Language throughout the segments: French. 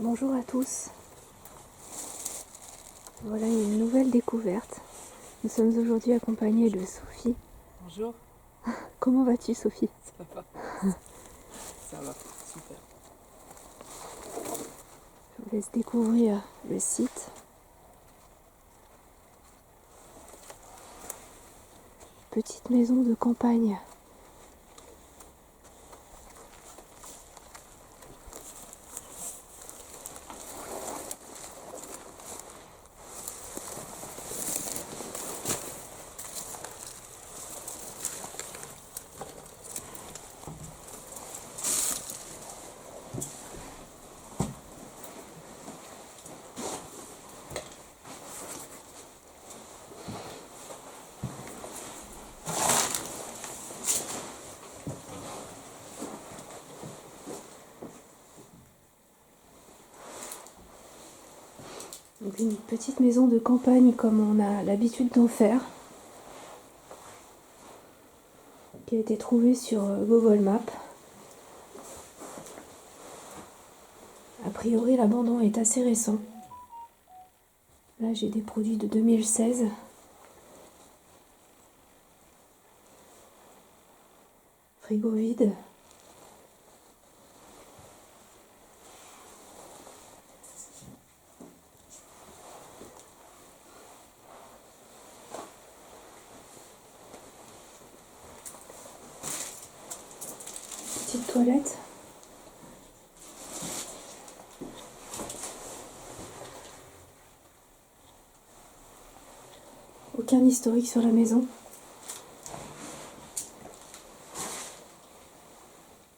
Bonjour à tous. Voilà une nouvelle découverte. Nous sommes aujourd'hui accompagnés de Sophie. Bonjour. Comment vas-tu, Sophie? Ça va. Ça va, super. Je vous laisse découvrir le site. Petite maison de campagne. Donc une petite maison de campagne comme on a l'habitude d'en faire, qui a été trouvée sur Google Maps. A priori, l'abandon est assez récent. Là, j'ai des produits de 2016. Frigo vide. Petite toilette. Aucun historique sur la maison.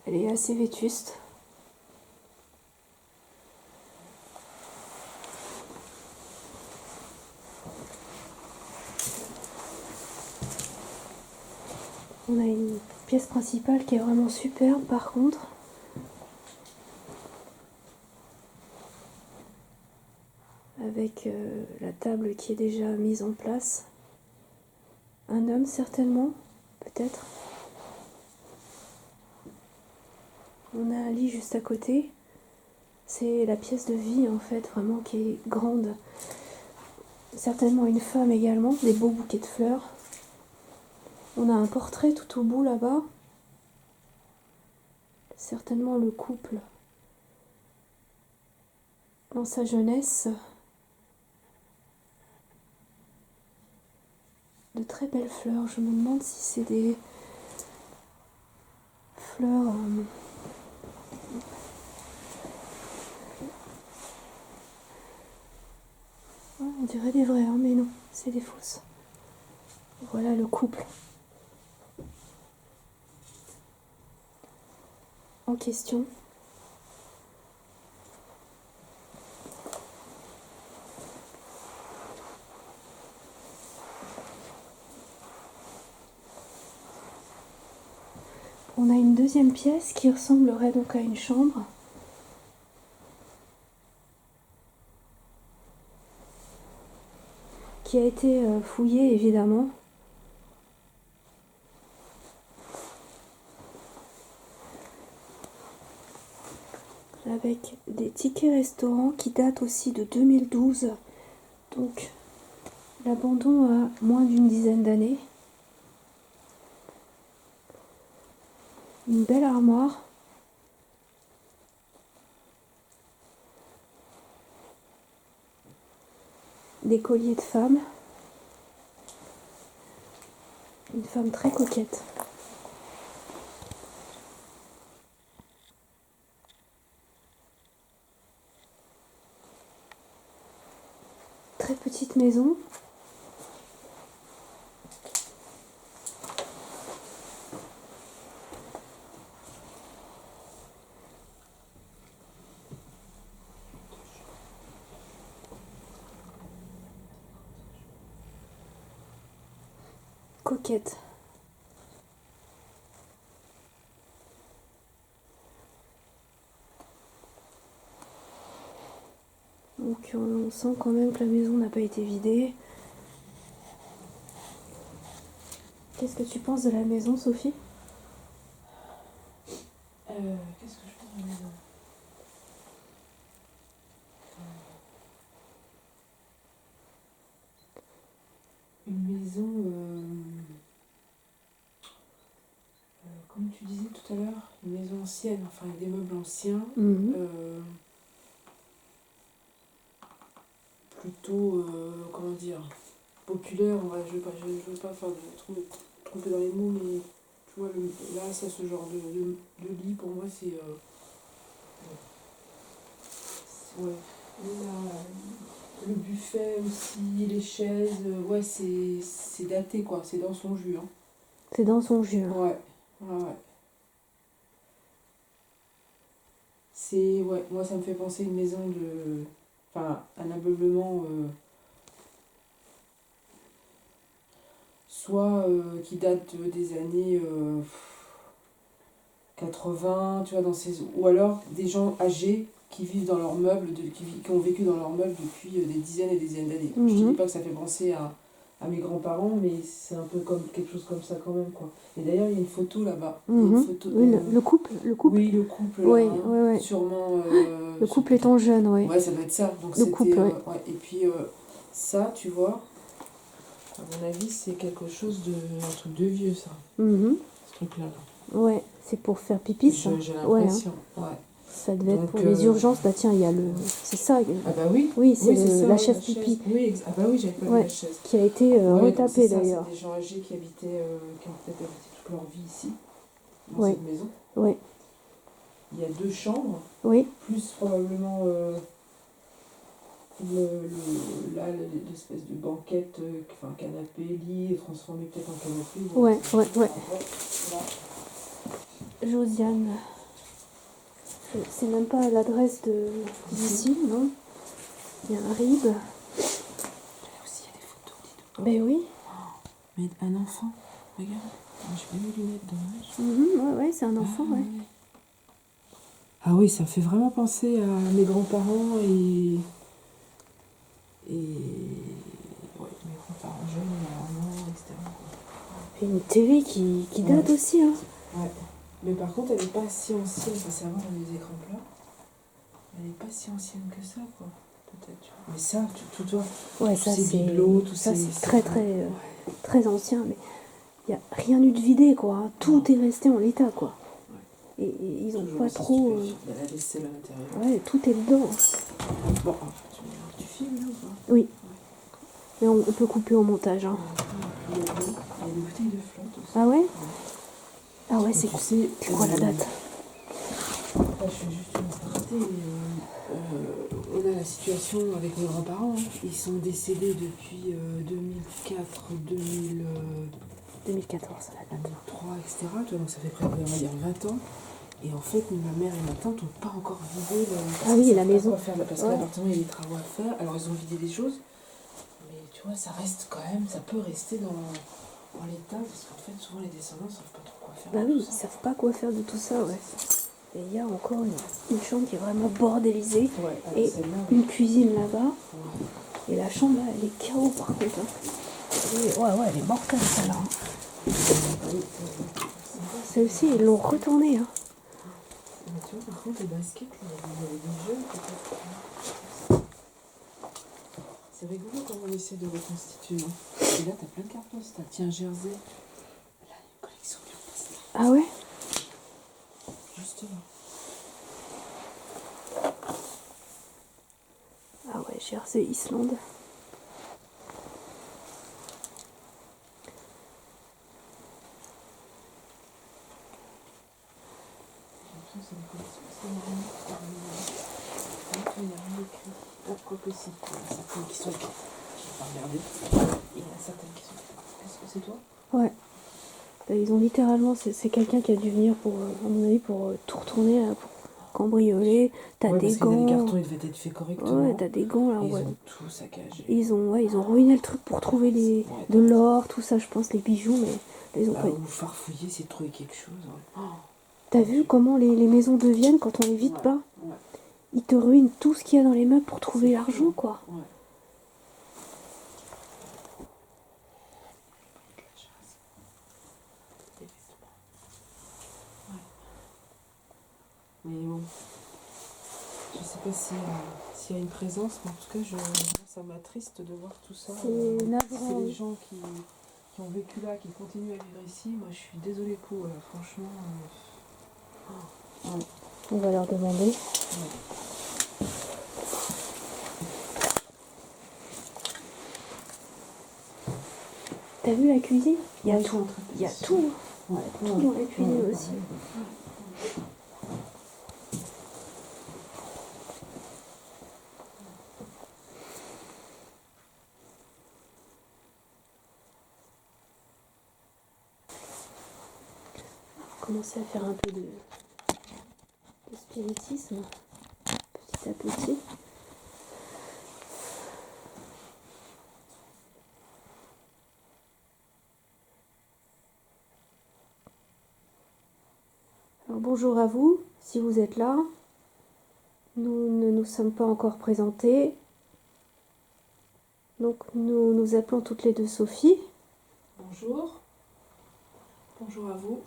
Elle est assez vétuste. On a une pièce principale qui est vraiment superbe par contre. Avec la table qui est déjà mise en place. Un homme certainement, peut-être. On a un lit juste à côté. C'est la pièce de vie en fait, vraiment qui est grande. Certainement une femme également, des beaux bouquets de fleurs. On a un portrait tout au bout là-bas. Certainement le couple dans sa jeunesse. De très belles fleurs. Je me demande si c'est des fleurs... Ouais, on dirait des vraies, hein, mais non, c'est des fausses. Voilà le couple en question. On a une deuxième pièce qui ressemblerait donc à une chambre. Qui a été fouillée évidemment. Avec des tickets restaurants qui datent aussi de 2012. Donc l'abandon a moins d'une dizaine d'années. Une belle armoire. Des colliers de femmes. Une femme très coquette. Très petite maison. Coquette. Donc on sent quand même que la maison n'a pas été vidée. Qu'est-ce que tu penses de la maison, Sophie? Qu'est-ce que je pense de la maison? une maison, comme tu disais tout à l'heure, une maison ancienne, enfin avec des meubles anciens, plutôt, comment dire, populaire, je veux pas faire tromper dans les mots, mais tu vois, là, ça, ce genre de lit, pour moi, c'est... ouais. Le buffet aussi, les chaises, ouais, c'est daté, quoi, c'est dans son jus. Hein. C'est dans son jus. Hein. Ouais, ouais. C'est, ouais, moi, ça me fait penser à une maison de... Enfin, un ameublement... soit qui date des années 80, tu vois, ou alors des gens âgés qui vivent dans leurs meubles, qui ont vécu dans leurs meubles depuis des dizaines et des dizaines d'années. Je te dis pas que ça fait penser à mes grands-parents, mais c'est un peu comme quelque chose comme ça quand même, quoi. Et d'ailleurs, il y a une photo là-bas. Il y a une photo oui, le couple. Oui, le couple, là, oui, hein, oui. sûrement... le couple étant jeune, oui. Ouais, ça doit être ça. Donc le couple, ouais. Et puis, ça, tu vois, à mon avis, c'est quelque chose un truc de vieux, ça. Ce truc-là. Ouais, c'est pour faire pipi, ça. J'ai l'impression, ouais. Ça devait être pour les urgences. Bah tiens, il y a le... C'est ça. Ah bah oui. Oui, c'est ça, la chaise pipi. Oui, ah bah oui, j'avais pas vu la chaise. Qui a été retapée, d'ailleurs. C'est des gens âgés qui ont peut-être habité toute leur vie ici, dans cette maison. Oui. Il y a 2 chambres. Oui. Plus probablement l'espèce de banquette, enfin canapé, lit, transformé peut-être en canapé. Ouais. Josiane. C'est même pas l'adresse d'ici, non? Il y a un RIB. Là aussi, il y a des photos, dis donc. Ben oui. Mais un enfant, regarde. J'ai pas mes lunettes, dommage. Ouais, c'est un enfant, ouais. Ah oui, ça me fait vraiment penser à mes grands-parents et ouais, mes grands-parents jeunes, maman, etc. Et une télé qui date aussi, hein. Ouais. Mais par contre, elle n'est pas si ancienne, ça c'est avant les écrans plats. Elle n'est pas si ancienne que ça, quoi. Peut-être. Mais ça, tout toi. Ouais, ça c'est bibelots, ça c'est très ancien, mais il n'y a rien eu de vidé, quoi. Hein. Tout est resté en l'état, quoi. Et ils ont pas trop. Il y a la vaisselle à l'intérieur. Ouais, tout est dedans. Bon, tu filmes là ou pas? Oui. Mais on peut couper au montage. Hein. Il y a une bouteille de flotte aussi. Ah ouais? Ah ouais, c'est quoi la date? Là, je fais juste une aparté. On a la situation avec mes grands-parents. Hein. Ils sont décédés depuis 2004, 2014, la date. 2003, etc. Donc ça fait près de, on va dire, 20 ans. Et en fait, ma mère et ma tante n'ont pas encore vidé la maison. Parce que l'appartement, il y a des travaux à faire. Alors, ils ont vidé des choses. Mais tu vois, ça reste quand même, ça peut rester dans l'état. Parce qu'en fait, souvent, les descendants ne savent pas trop quoi faire. Bah oui, ils ne savent pas quoi faire de tout ça, ouais. Et il y a encore une chambre qui est vraiment bordélisée. Ouais, et une cuisine là-bas. Ouais. Et la chambre, là, elle est KO par contre. Hein. Ouais, elle est mortelle, celle-là. Hein. Celle-ci, ils l'ont retournée. Hein. Tu vois, par contre, les baskets, il y avait des jeux peut-être. C'est rigolo comment on essaie de reconstituer. Hein. Et là, t'as plein de cartes postales. Tiens, Jersey. Là, il y a une collection de cartes postales. Ah ouais? Juste là. Ah ouais, Jersey, Islande. C'est une collection, c'est il n'y a rien écrit. Ah, quoi que si. Il y en a certaines qui sont écrites. Je vais pas regarder. Il y en a certaines qui sont écrites. Est-ce que c'est toi? Ouais. Ils ont littéralement, c'est quelqu'un qui a dû venir pour, à mon avis, pour tout retourner, pour cambrioler. T'as des parce gants. Que les cartons, ils devaient être faits correctement. Ouais, t'as des gants là. Ils ont tout saccagé. Ils ont ruiné le truc pour trouver de l'or, tout ça, je pense, les bijoux, mais ils ont pas. Ou farfouiller, c'est de trouver quelque chose. Ouais. Oh. T'as vu comment les maisons deviennent quand on les vide pas? Ouais. Ils te ruinent tout ce qu'il y a dans les meubles pour trouver l'argent, quoi. Ouais. Mais bon, je sais pas s'il y a une présence, mais en tout cas, ça m'attriste de voir tout ça. C'est navrant. C'est les gens qui ont vécu là, qui continuent à vivre ici. Moi, je suis désolée pour eux, franchement. Ouais. On va leur demander. Ouais. T'as vu la cuisine? Il y a Ouais, tout. Il y a tout. Ouais. Tout dans la cuisine aussi. Commencer à faire un peu de spiritisme petit à petit. Alors bonjour à vous, si vous êtes là. Nous ne nous sommes pas encore présentés. Donc nous nous appelons toutes les deux Sophie. Bonjour. Bonjour à vous.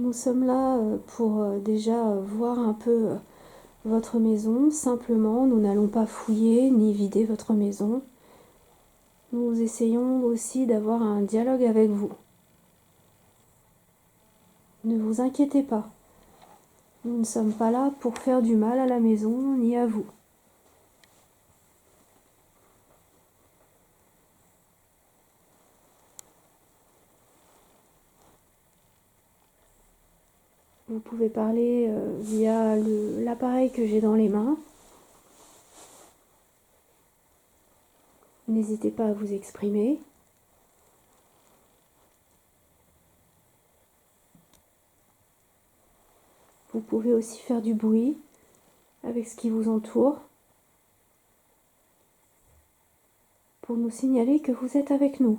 Nous sommes là pour déjà voir un peu votre maison. Simplement, nous n'allons pas fouiller ni vider votre maison. Nous essayons aussi d'avoir un dialogue avec vous. Ne vous inquiétez pas. Nous ne sommes pas là pour faire du mal à la maison ni à vous. Vous pouvez parler via l'appareil que j'ai dans les mains. N'hésitez pas à vous exprimer. Vous pouvez aussi faire du bruit avec ce qui vous entoure pour nous signaler que vous êtes avec nous.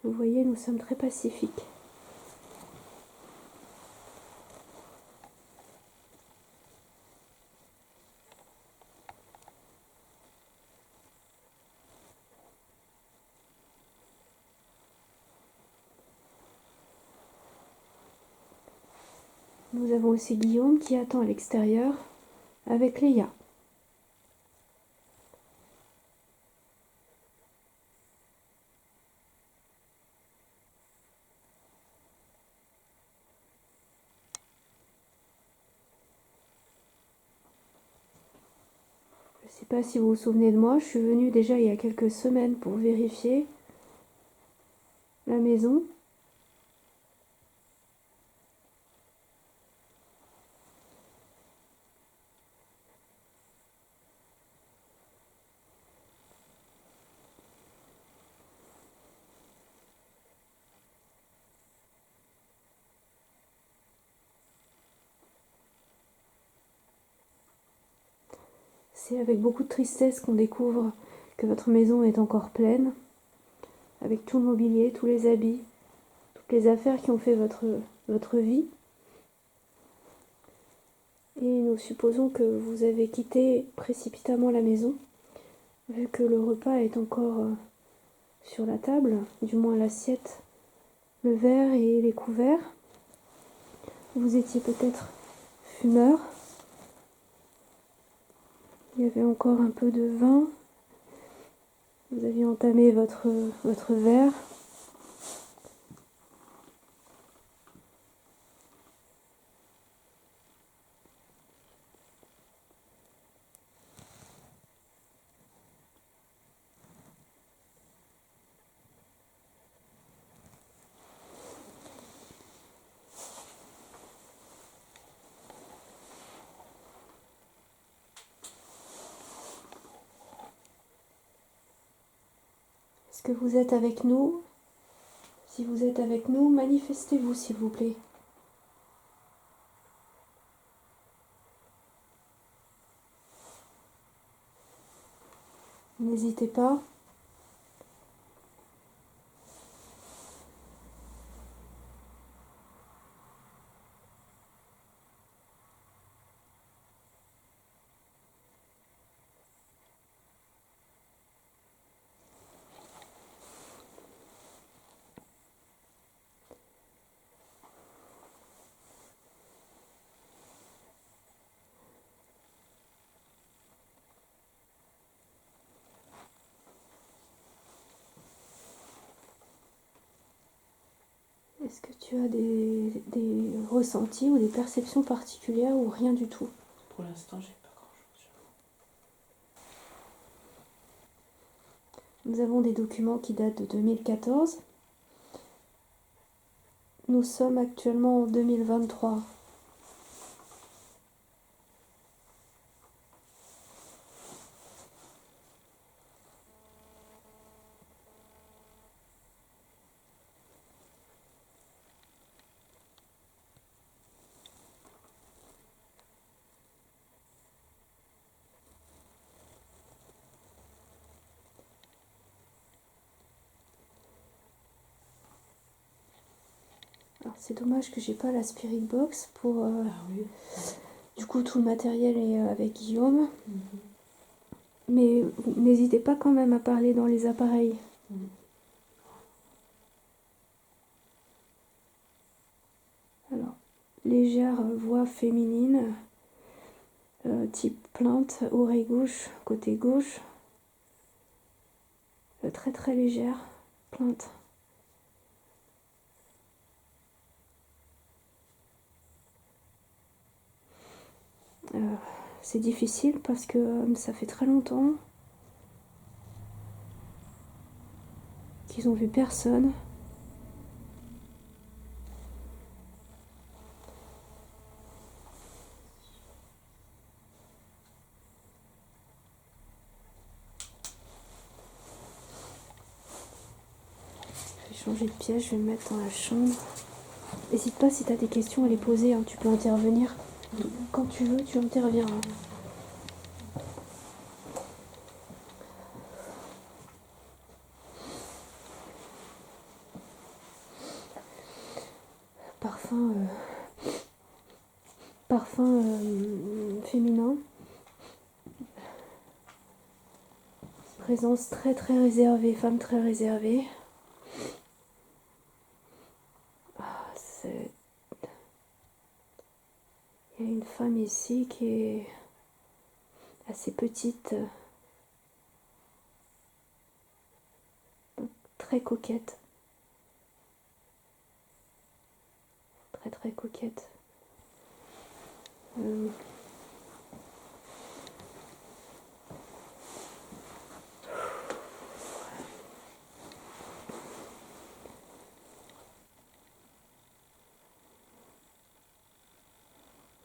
Vous voyez, nous sommes très pacifiques. Nous avons aussi Guillaume qui attend à l'extérieur avec Léa. Je ne sais pas si vous vous souvenez de moi, je suis venue déjà il y a quelques semaines pour vérifier la maison. C'est avec beaucoup de tristesse qu'on découvre que votre maison est encore pleine, avec tout le mobilier, tous les habits, toutes les affaires qui ont fait votre vie. Et nous supposons que vous avez quitté précipitamment la maison, vu que le repas est encore sur la table, du moins l'assiette, le verre et les couverts. Vous étiez peut-être fumeur. Il y avait encore un peu de vin. Vous aviez entamé votre verre. Est-ce que vous êtes avec nous? Si vous êtes avec nous, manifestez-vous s'il vous plaît. N'hésitez pas. Est-ce que tu as des ressentis ou des perceptions particulières ou rien du tout? Pour l'instant, j'ai pas grand-chose. Nous avons des documents qui datent de 2014. Nous sommes actuellement en 2023. Alors c'est dommage que j'ai pas la Spirit Box pour... Ah oui. Du coup, tout le matériel est avec Guillaume. Mhm. Mais n'hésitez pas quand même à parler dans les appareils. Mhm. Alors, légère voix féminine, type plainte, oreille gauche, côté gauche. Très très légère, plainte. C'est difficile parce que ça fait très longtemps qu'ils ont vu personne. Je vais changer de pièce, je vais me mettre dans la chambre. N'hésite pas si tu as des questions à les poser, hein, tu peux intervenir. Quand tu veux, tu interviens. Hein. Parfum féminin. Présence très très réservée, femme très réservée. Il y a une femme ici qui est assez petite, très coquette. Très très coquette.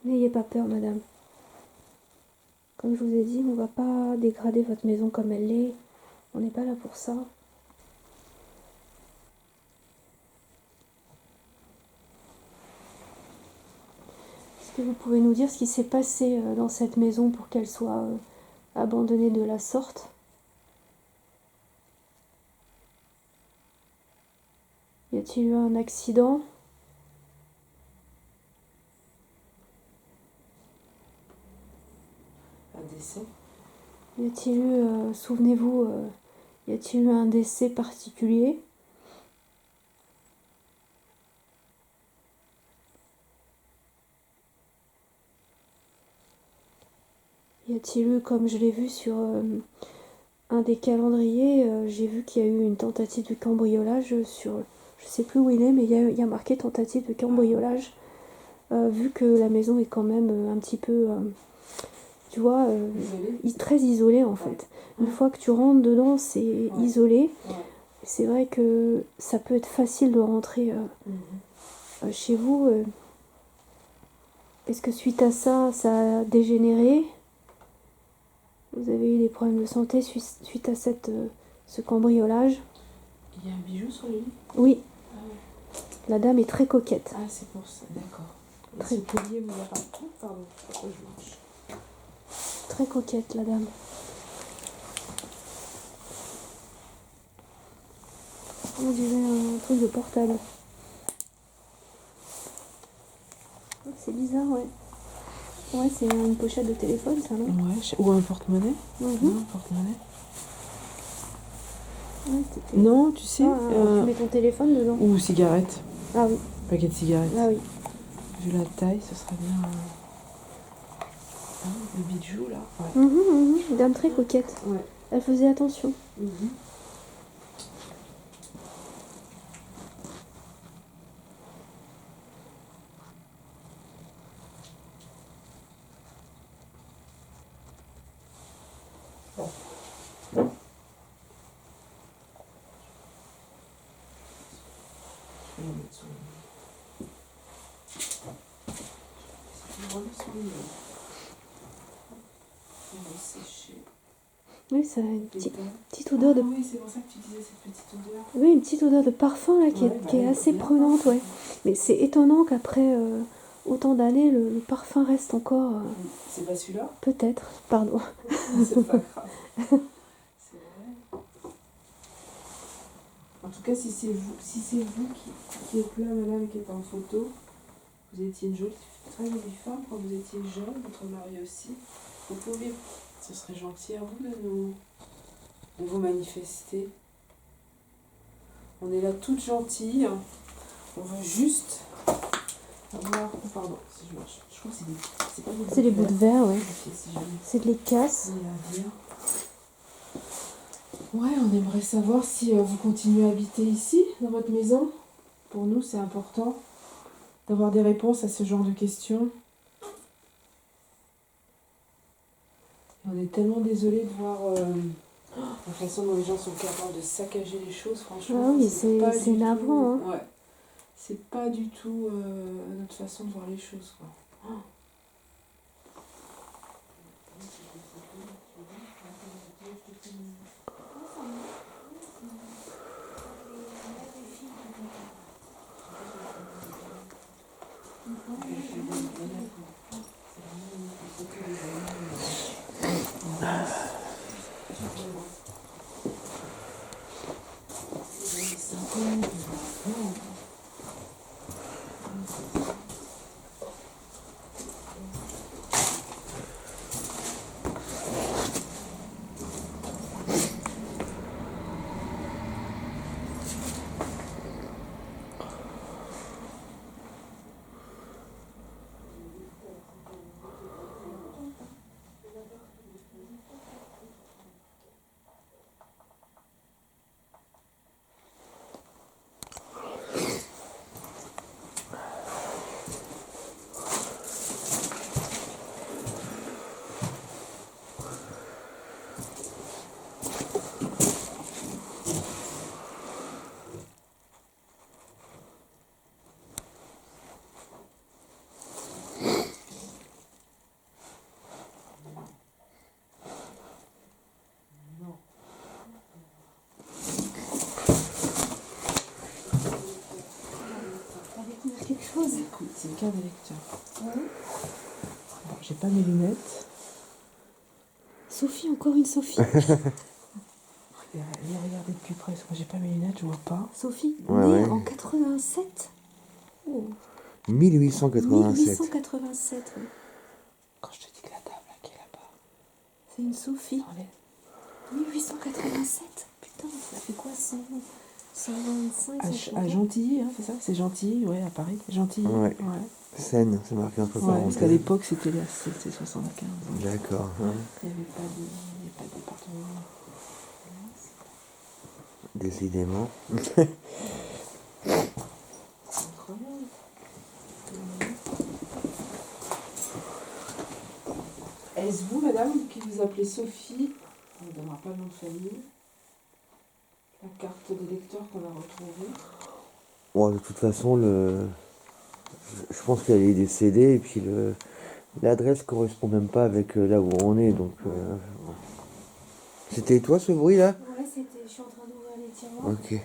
N'ayez pas peur, madame. Comme je vous ai dit, on ne va pas dégrader votre maison comme elle l'est. On n'est pas là pour ça. Est-ce que vous pouvez nous dire ce qui s'est passé dans cette maison pour qu'elle soit abandonnée de la sorte? Y a-t-il eu un accident? Un décès? Y a-t-il eu, souvenez-vous, y a-t-il eu un décès particulier? Y a-t-il eu, comme je l'ai vu sur un des calendriers, j'ai vu qu'il y a eu une tentative de cambriolage sur... Je sais plus où il est, mais il y a marqué tentative de cambriolage. Vu que la maison est quand même un petit peu... tu vois, très isolée en fait. Une fois que tu rentres dedans, c'est isolé. Ouais. C'est vrai que ça peut être facile de rentrer chez vous. Est-ce que suite à ça, ça a dégénéré? Vous avez eu des problèmes de santé suite à ce cambriolage? Il y a un bijou sur le lit? Oui. Ah ouais. La dame est très coquette. Ah, c'est pour ça, d'accord. Et Très... ce collier vous a pas... Oh, pardon, pourquoi je marche? Très coquette, la dame. On dirait un truc de portable. C'est bizarre, ouais. Ouais, c'est une pochette de téléphone, ça, non? Ouais, ou un porte-monnaie. Non, un porte-monnaie. Ouais, non, tu sais... tu mets ton téléphone dedans. Ou cigarette. Ah oui. Paquet de cigarettes. Ah oui. Vu la taille, ce serait bien... le bijou, là. Ouais. Une dame très coquette. Ouais. Elle faisait attention. séché. Oui, ça a une Les tables. petite odeur de... Oui, c'est pour ça que tu disais cette petite odeur. Oui, une petite odeur de parfum là qui Ouais, est, qui est assez bien. prenante, ouais. Mais c'est étonnant qu'après autant d'années, le parfum reste encore... C'est pas celui-là? peut-être, pardon. C'est pas grave. C'est vrai. En tout cas, si c'est vous qui êtes là, madame, qui êtes en photo, vous étiez une jolie, très jolie femme quand vous étiez jeune, votre mari aussi. Vous pouvez, ce serait gentil à vous de vous manifester. On est là toutes gentilles. On veut juste avoir... Pardon, si je marche. Je crois que c'est pas des C'est les bouts de verre, ouais. Si jamais C'est de les casses. il y a à dire. Ouais, on aimerait savoir si vous continuez à habiter ici, dans votre maison. Pour nous, c'est important d'avoir des réponses à ce genre de questions. Et on est tellement désolé de voir la façon dont les gens sont capables de saccager les choses, franchement. Ah oui, pas c'est du navrant, tout, ouais. C'est pas du tout notre façon de voir les choses, quoi. Quelque chose. Écoute, c'est une carte de lecteur. Ouais. Bon, j'ai pas mes lunettes. Sophie, encore une Sophie. Regardez de plus près, parce que moi j'ai pas mes lunettes, je vois pas. Sophie, Ouais, née ouais. en 87. Oh. 1887. 1887, oui. Quand je te dis que la table là, qui est là-bas, C'est une Sophie. enlève. 1887. Putain, ça fait quoi 125 À Gentilly, hein, c'est ça? C'est Gentilly, ouais, à Paris. Gentilly. Ouais. Seine, c'est marqué entre Ouais, parce parenthèses. qu'à l'époque, c'était 75. D'accord. Ouais. Il n'y avait pas de département. Décidément. C'est incroyable. Est-ce vous, madame, qui vous appelez Sophie? On ne donnera pas le nom de famille. La carte de lecteur qu'on a retrouvée. Bon, de toute façon, je pense qu'elle est décédée et puis l'adresse correspond même pas avec là où on est. Donc, bon. C'était toi ce bruit là? Ouais, c'était. Je suis en train d'ouvrir les tiroirs. Ok.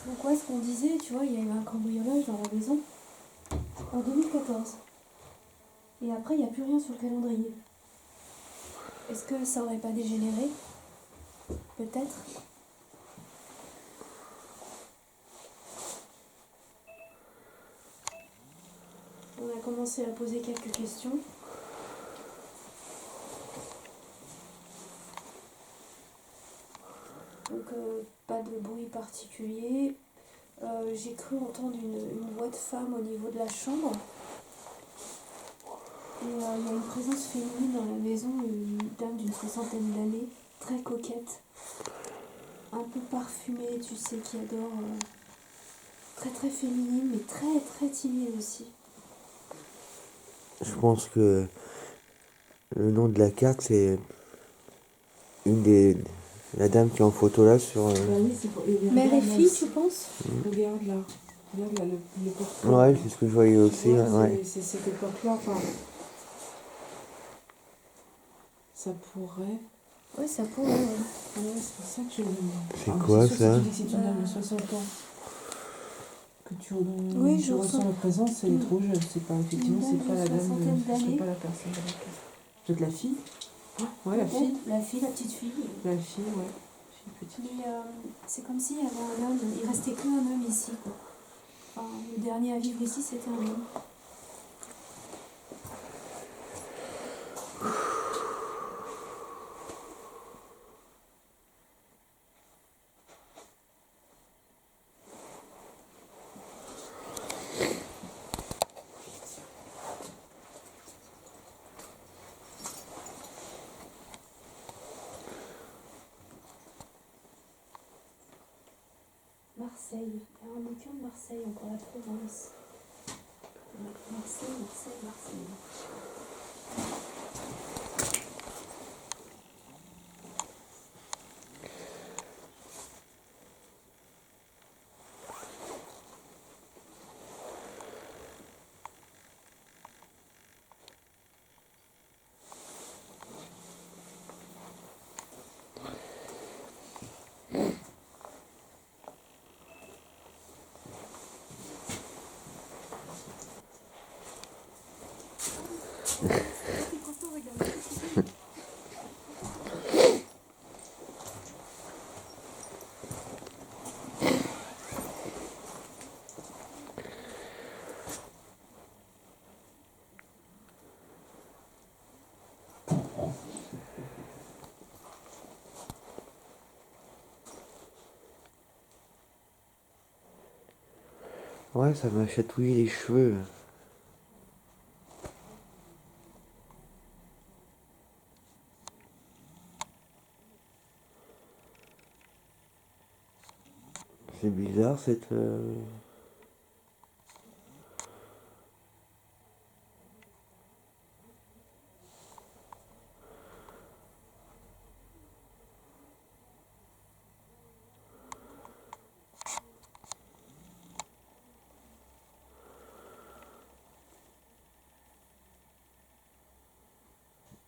Donc, ouais, ce qu'on disait, tu vois, il y a eu un cambriolage dans la maison en 2014. Et après, il n'y a plus rien sur le calendrier. Est-ce que ça aurait pas dégénéré? Peut-être. On a commencé à poser quelques questions. Donc, pas de bruit particulier. J'ai cru entendre une voix de femme au niveau de la chambre. Et il y a une présence féminine dans la maison, une dame d'une 60aine d'années, très coquette, un peu parfumée, tu sais, qui adore, très très féminine, mais très très timide aussi. Je pense que le nom de la carte, c'est la dame qui est en photo là sur. Bah oui, c'est pour... Mère et fille, tu penses? Regarde là. Regarde là, l'époque. Ouais, c'est ce que je voyais aussi. Tu vois, Ouais. c'est cette époque-là. Enfin, ça pourrait. Oui, ça pourrait, ouais. Ouais, c'est pour ça que je. C'est Ah, quoi sûr, ça? Si tu dis que c'est une dame de 60 ans, que Oui, tu je ressens ressens. la présence, elle est trop jeune. C'est pas, effectivement, Une c'est dame pas de la dame de. soixantaine Ce serait d'années. pas la personne de la place. Peut-être la fille. Ouais, la fille. La fille, la petite fille. La fille, ouais. Fille petite. Mais c'est comme s'il y avait un homme. Il restait qu'un homme ici, quoi. Enfin, le dernier à vivre ici, c'était un homme. Marseille. Il y a un bouquin de Marseille, encore la Provence. Marseille, Marseille, Marseille. Ouais, ça m'a chatouillé les cheveux. C'est bizarre cette...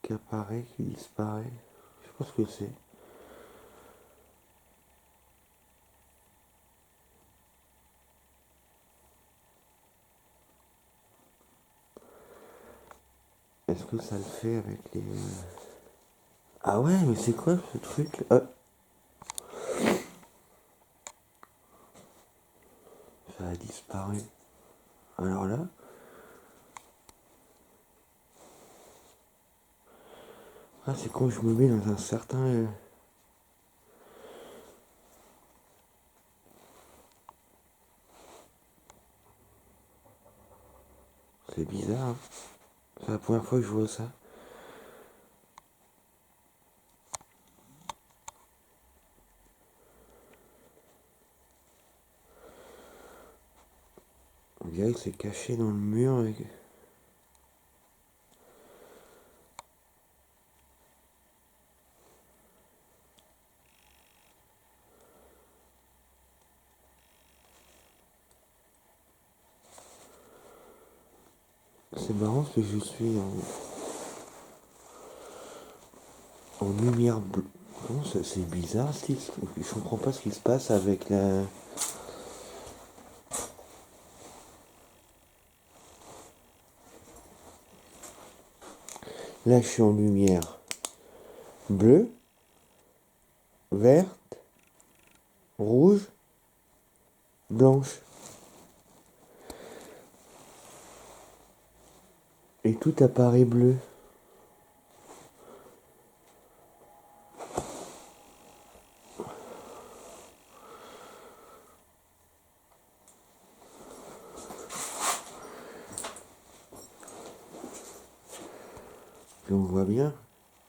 qui apparaît, qui disparaît. Je sais pas ce que c'est. Est-ce que ça le fait avec les... Ah ouais, mais c'est quoi ce truc là? Ça a disparu. Alors là... Ah, c'est quand je me mets dans un certain... C'est bizarre, hein. C'est la première fois que je vois ça. On dirait que c'est caché dans le mur avec... C'est marrant parce que je suis en lumière bleue. Comment ça, c'est bizarre ce qui... Je comprends pas ce qui se passe avec la... Là je suis en lumière bleue, verte, rouge, blanche. Et tout apparaît bleu. Puis on voit bien.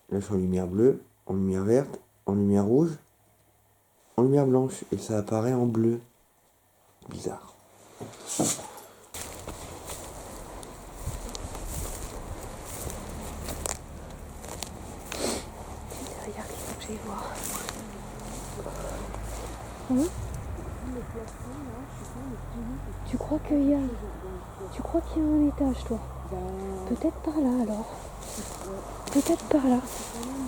Là je suis en lumière bleue, en lumière verte, en lumière rouge, en lumière blanche. Et ça apparaît en bleu. Bizarre. Derrière, il faut que j'aille voir. Le plafond, là, je sais pas, le Tu crois qu'il y a... Tu crois qu'il y a un étage, toi? Ben, Peut-être par là, alors. Peut-être par là. c'est quand même,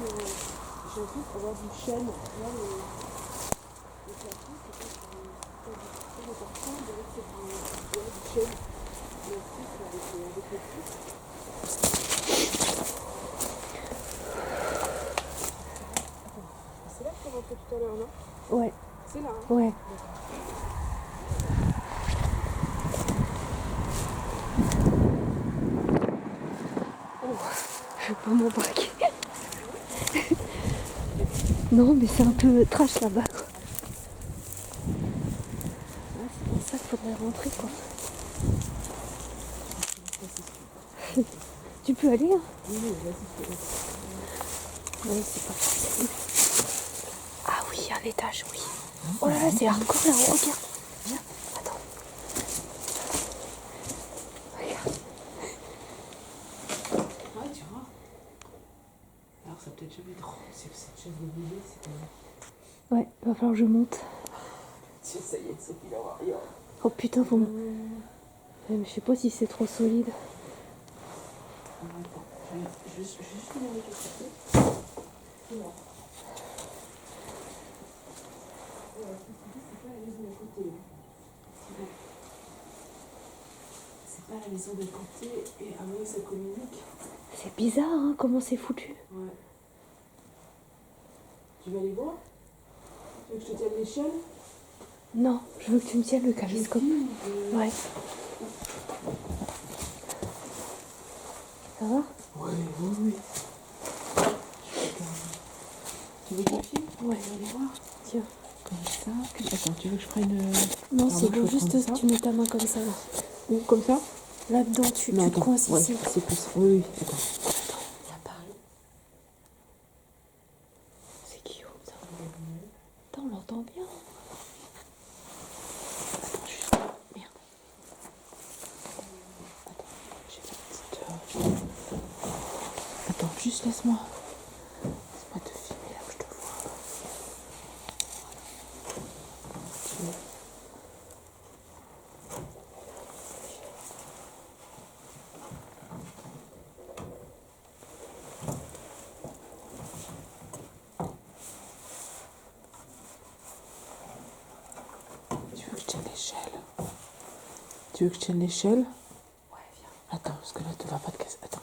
j'ai l'impression d'avoir du chêne. Là, le plafond, c'est pas du parfum, on dirait que c'est du chêne. Mais ensuite, avec le feu. C'est là que tu es rentré tout à l'heure, non? Ouais, C'est là, hein? ouais. Je vais pas m'embarquer. Non, mais c'est un peu trash là-bas, quoi. Ouais, c'est pour ça qu'il faudrait rentrer, quoi. Tu peux aller, hein? Oui, vas-y. Oui, c'est pas facile. Ah oui, un étage, oui. Oh là là, c'est hardcore là, oh, regarde. Viens, attends. Regarde. Ouais, tu vois. Alors, ça peut-être jamais trop. C'est que cette chaise de bébé, c'est quand même. Ouais, va falloir que je monte. Ça y est, Sophie, là, va rien. Oh putain, faut... Ouais, mais je sais pas si c'est trop solide. Attends, je vais juste finir avec le côté. C'est là. C'est pas la maison d'à côté. C'est pas la maison d'à côté. Et ah ouais, ça communique. C'est bizarre, hein, comment c'est foutu. Ouais. Tu vas aller voir? Tu veux que je te tienne l'échelle? Non, je veux que tu me tiennes le caméscope. Ouais. Ça va? Ouais, oui. Tu veux que je filme? Ouais. Tu veux aller voir? Tiens. Comme ça. Attends, tu veux que je prenne. Non, Alors c'est moi, bon, je peux juste prendre ça. tu mets ta main comme ça, là. Ou comme ça? Là-dedans, tu te attends. coinces Ouais, ici. c'est plus. Oui, attends. Ça parle. C'est Guillaume, ça. Attends, on l'entend bien. Attends, juste... Merde. J'ai la petite. Attends, juste laisse-moi. Laisse-moi te filmer là où je te vois. Tu veux que je tienne l'échelle? Tu veux que je tienne l'échelle? Ouais, viens. Attends, parce que là, tu vas pas te casser. Attends.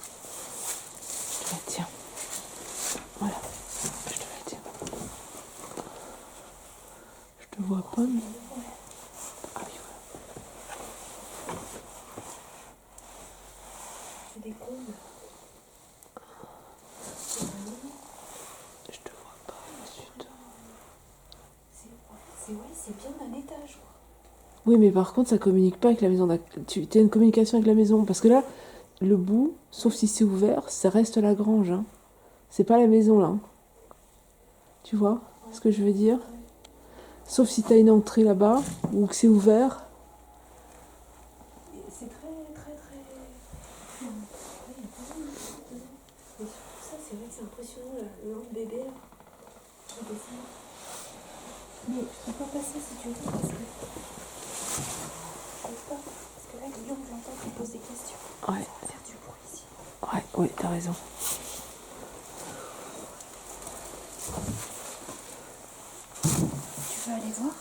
Je te la tiens. Voilà. Je te la tiens. Je te vois pas, mais. Ah oui, voilà. C'est des combles. Je te vois pas, ensuite. C'est bien un étage, quoi. Oui, mais par contre, ça communique pas avec la maison. Tu as une communication avec la maison. Parce que là, le bout, sauf si c'est ouvert, ça reste la grange. Hein. C'est pas la maison, là. Hein. Tu vois ce que je veux dire? Sauf si tu as une entrée là-bas, ou que c'est ouvert. C'est très... Ouais, il y a pas mal de choses dedans. Mais surtout ça, c'est vrai que c'est impressionnant, là. Le long de bébé, là. Qui descend. Mais je peux pas passer si tu veux, parce que... Je peux pas. Parce que là, Guillaume, j'entends qu'il pose des questions. Ouais. Ça va faire du bruit ici. Ouais, t'as raison. Tu veux aller voir?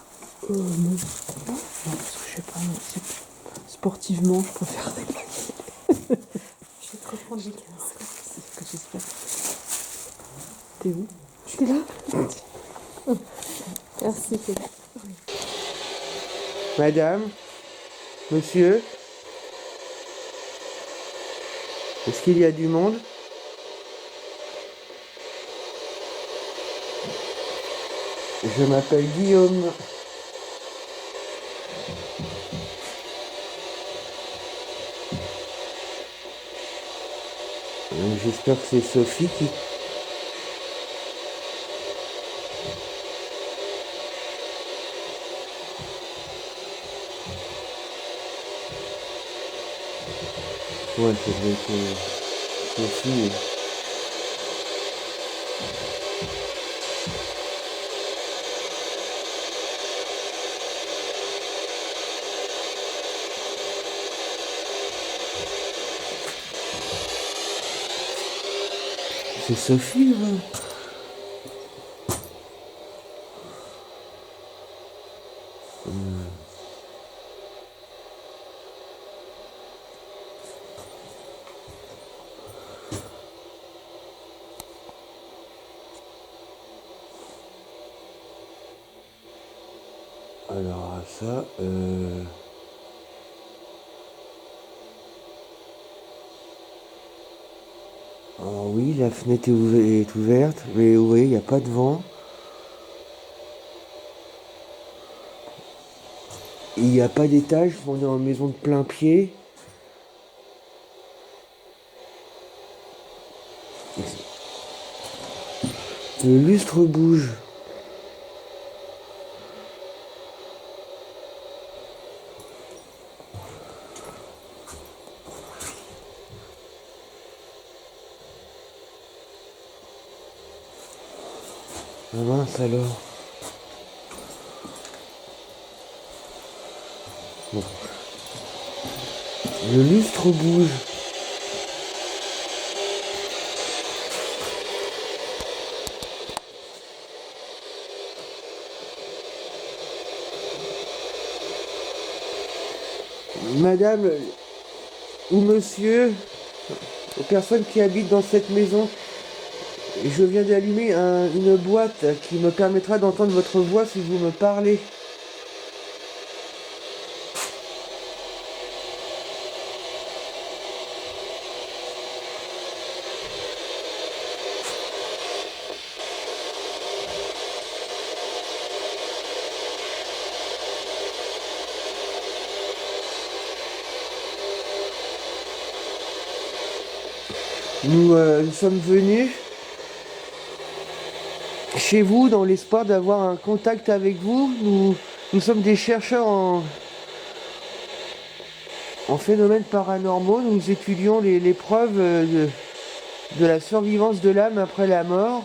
Non. Non, parce que je sais pas, non, sportivement, je préfère Je vais te reprendre les 15. C'est ce que j'espère. T'es où? Je suis là. Merci, Félix. Madame, monsieur, est-ce qu'il y a du monde? Je m'appelle Guillaume. J'espère que c'est Sophie qui... Ouais, ça doit être Sophie. C'est Sophie, ouais. Alors ça, alors oui, la fenêtre est ouverte, mais vous voyez, il n'y a pas de vent. Il n'y a pas d'étage, on est en maison de plein pied. Le lustre bouge. Ah mince alors. Bon. Le lustre bouge. Madame ou monsieur, aux personnes qui habitent dans cette maison, je viens d'allumer une boîte qui me permettra d'entendre votre voix si vous me parlez. Nous sommes venus chez vous dans l'espoir d'avoir un contact avec vous. Nous sommes des chercheurs en phénomènes paranormaux. Nous étudions les preuves de la survivance de l'âme après la mort.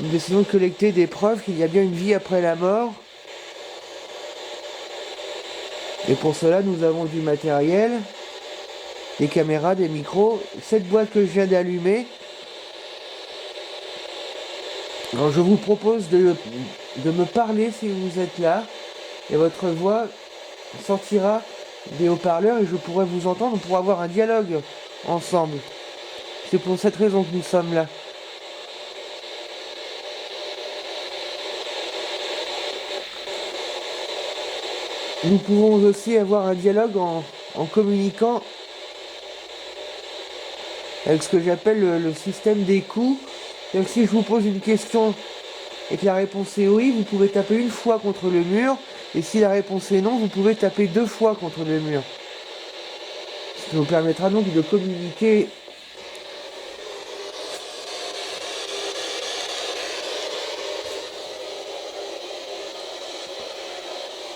Nous essayons de collecter des preuves qu'il y a bien une vie après la mort. Et pour cela, nous avons du matériel, des caméras, des micros. Cette boîte que je viens d'allumer. Alors je vous propose de me parler si vous êtes là. Et votre voix sortira des haut-parleurs et je pourrai vous entendre pour avoir un dialogue ensemble. C'est pour cette raison que nous sommes là. Nous pouvons aussi avoir un dialogue en communiquant avec ce que j'appelle le système d'écoute. Donc si je vous pose une question et que la réponse est oui, vous pouvez taper une fois contre le mur. Et si la réponse est non, vous pouvez taper 2 fois contre le mur. Ce qui vous permettra donc de communiquer.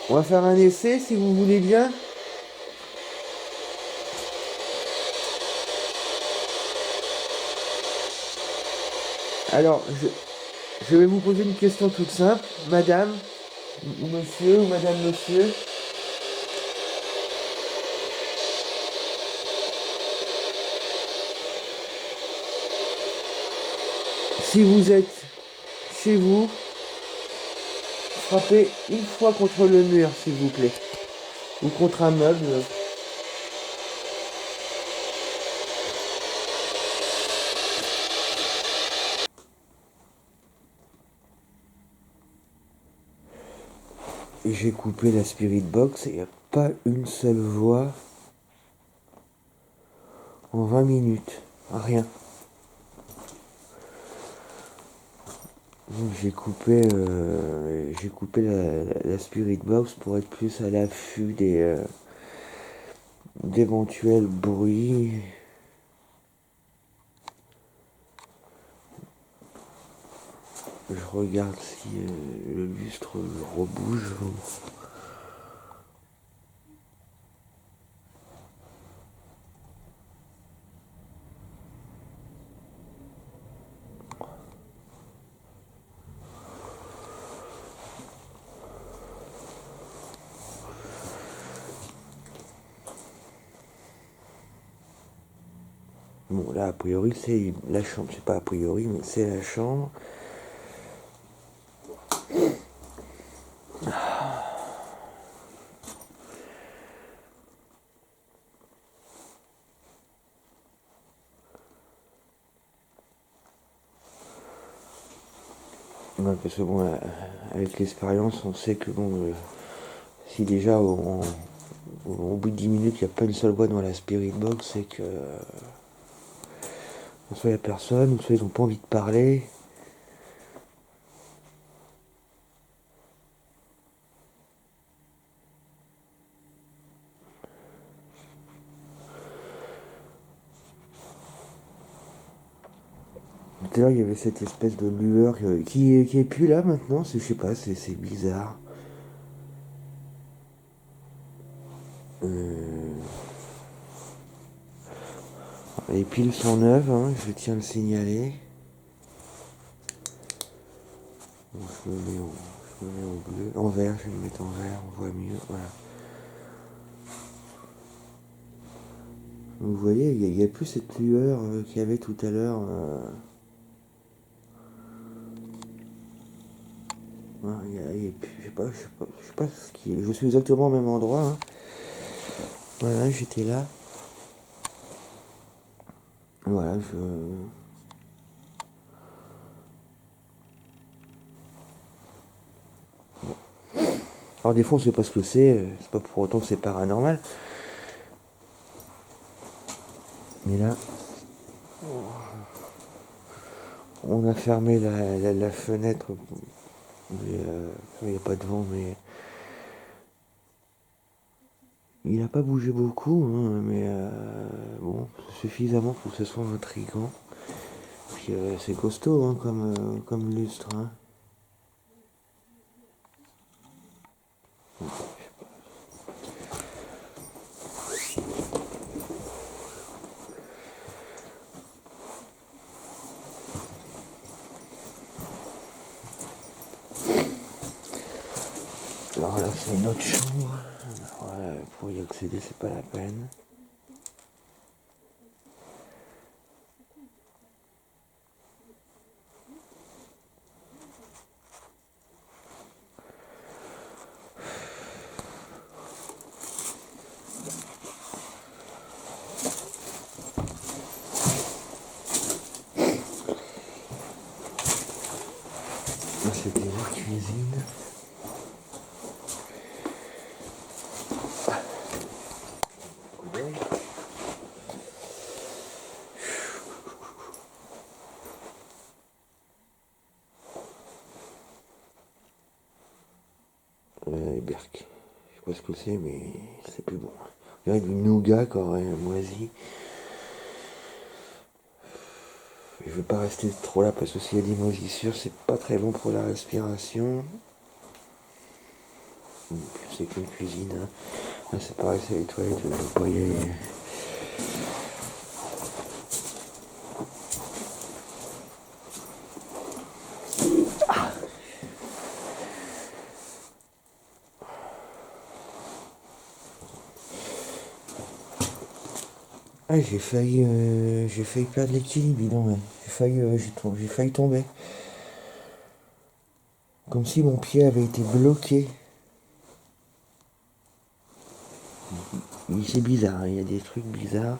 On va faire un essai si vous voulez bien. Alors, je vais vous poser une question toute simple. Madame, ou monsieur, ou madame, monsieur. Si vous êtes chez vous, frappez une fois contre le mur, s'il vous plaît. Ou contre un meuble. Et j'ai coupé la Spirit Box et il n'y a pas une seule voix en 20 minutes. Rien. Donc j'ai coupé la Spirit Box pour être plus à l'affût d'éventuels bruits. Je regarde si le lustre rebouge. Bon, là, a priori, c'est la chambre. C'est pas a priori, mais c'est la chambre. Ouais, parce que bon, avec l'expérience, on sait que bon, si déjà au bout de 10 minutes, il n'y a pas une seule voix dans la spirit box, c'est que soit il n'y a personne, ou soit ils n'ont pas envie de parler. Tout à l'heure, il y avait cette espèce de lueur qui est plus là maintenant, je sais pas, c'est bizarre. Les piles sont neuves, hein, je tiens à le signaler. Bon, je me mets en bleu, en vert, je vais le mettre en vert, on voit mieux, voilà. Vous voyez, il n'y a plus cette lueur qu'il y avait tout à l'heure. Je sais pas ce qui est. Je suis exactement au même endroit, hein. Voilà, j'étais là. Voilà, Alors des fois on sait pas ce que c'est pas pour autant que c'est paranormal. Mais là, on a fermé la fenêtre. Il n'y a pas de vent, mais il n'a pas bougé beaucoup, hein, mais bon, suffisamment pour que ce soit intriguant. Puis c'est costaud, hein, comme lustre, hein. Alors là, c'est une autre chambre. Voilà, pour y accéder, c'est pas la peine. Là, c'était la cuisine. Les berques. Je sais pas ce que c'est, mais c'est plus bon. Il y a du nougat qui aurait moisi. Je veux pas rester trop là parce que s'il y a des moisissures, c'est pas très bon pour la respiration. C'est qu'une cuisine, hein. Là, c'est pareil, c'est les toilettes, je ne peux pas y aller. Ah, j'ai failli perdre l'équilibre, dis donc, ouais. J'ai failli tomber. Comme si mon pied avait été bloqué. C'est bizarre, hein, il y a des trucs bizarres.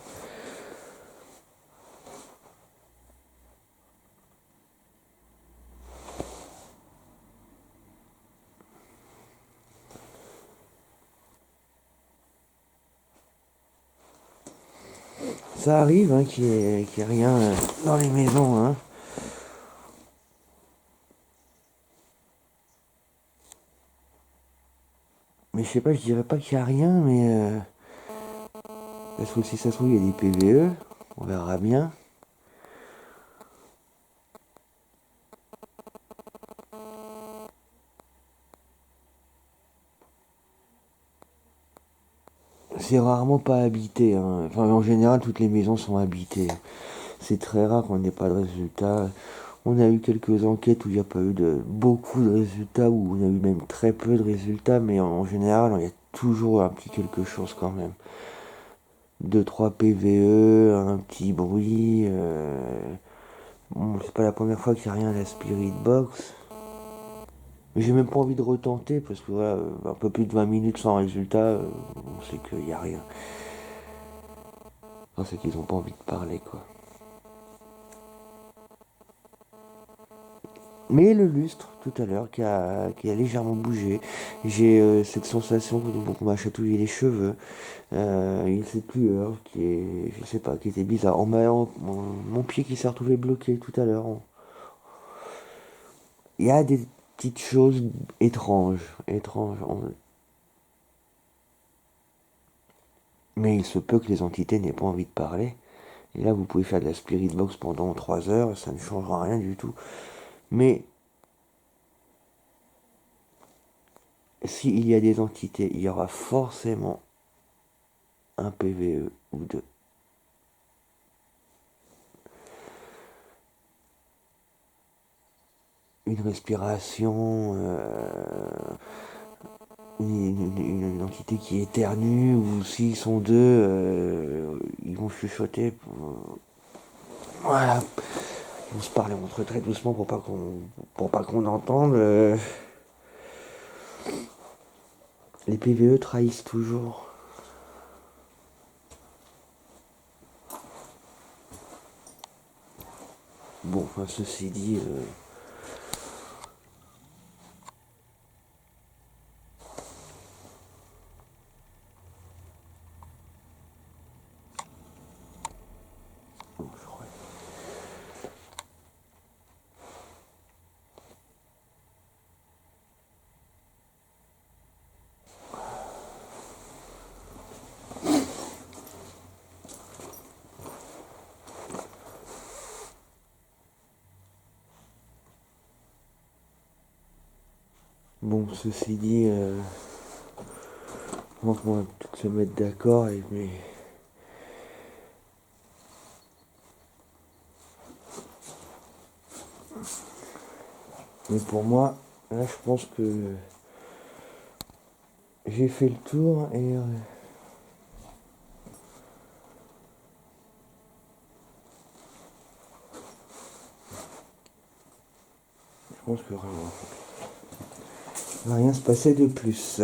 Ça arrive, hein, qu'il y ait rien dans les maisons, hein. Mais je sais pas, je dirais pas qu'il y a rien, mais parce que si ça se trouve, il y a des PVE, on verra bien. C'est rarement pas habité, hein. Enfin, en général, toutes les maisons sont habitées. C'est très rare qu'on n'ait pas de résultats. On a eu quelques enquêtes où il n'y a pas eu beaucoup de résultats, où on a eu même très peu de résultats, mais en général, il y a toujours un petit quelque chose quand même. 2-3 PVE, un petit bruit. Bon, c'est pas la première fois qu'il n'y a rien à la Spirit Box. Mais j'ai même pas envie de retenter parce que voilà, un peu plus de 20 minutes sans résultat, on sait qu'il n'y a rien. Non, c'est qu'ils ont pas envie de parler, quoi. Mais le lustre, tout à l'heure, qui a légèrement bougé. J'ai cette sensation qu'on m'a chatouillé les cheveux. Cette lueur qui est, je sais pas, qui était bizarre. Mon pied qui s'est retrouvé bloqué tout à l'heure. Il y a des petites choses étranges. Mais il se peut que les entités n'aient pas envie de parler. Et là, vous pouvez faire de la spirit box pendant 3 heures, ça ne changera rien du tout. Mais s'il y a des entités, il y aura forcément un PVE ou deux. Une respiration, une entité qui éternue, ou s'ils sont deux, ils vont chuchoter. Voilà. Ils vont se parler entre eux très doucement pour pas qu'on entende. Les PVE trahissent toujours. Bon, enfin, ceci dit, bon, je crois. Bon, ceci dit, je pense qu'on va peut-être se mettre d'accord, mais pour moi, là, je pense que j'ai fait le tour et je pense que vraiment, il va rien se passer de plus.